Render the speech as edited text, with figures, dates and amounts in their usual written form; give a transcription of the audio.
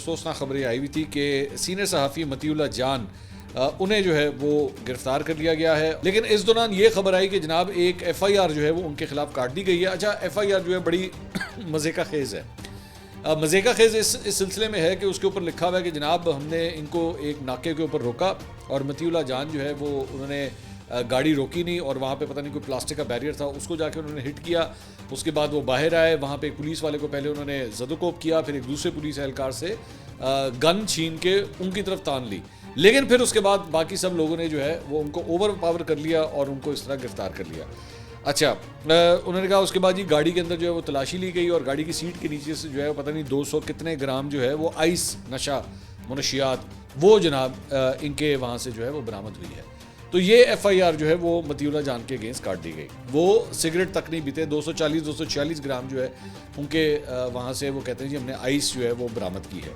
अफसोसनाक खबरें आई हुई थी कि सीनियर सहाफ़ी मतीउल्लाह जान उन्हें जो है वो गिरफ्तार कर लिया गया है। लेकिन इस दौरान ये खबर आई कि जनाब एक FIR जो है वो उनके खिलाफ काट दी गई है। अच्छा, FIR जो है बड़ी मज़े का खेज़ है। मज़े का खेज़ इस सिलसिले में है कि उसके ऊपर लिखा हुआ है कि जनाब हमने इनको एक नाके के ऊपर रोका और मतीउल्लाह जान जो है वो उन्होंने गाड़ी रोकी नहीं और वहाँ पे पता नहीं कोई प्लास्टिक का बैरियर था, उसको जाके उन्होंने हिट किया। उसके बाद वो बाहर आए, वहाँ पे एक पुलिस वाले को पहले उन्होंने ज़दोकोप किया, फिर एक दूसरे पुलिस एहलकार से गन छीन के उनकी तरफ तान ली। लेकिन फिर उसके बाद बाकी सब लोगों ने जो है वो उनको ओवर पावर कर लिया और उनको इस तरह गिरफ्तार कर लिया। अच्छा, उन्होंने कहा उसके बाद जी गाड़ी के अंदर जो है वो तलाशी ली गई और गाड़ी की सीट के नीचे से जो है पता नहीं 200 कितने ग्राम जो है वो आइस नशा मुनशियात वो जनाब इनके वहाँ से जो है वो बरामद हुई है। तो ये FIR जो है वो मतीउल्लाह जान के अगेंस्ट काट दी गई। वो सिगरेट तक नहीं पीते, 240-246 ग्राम जो है उनके वहाँ से वो कहते हैं जी हमने आइस जो है वो बरामद की है।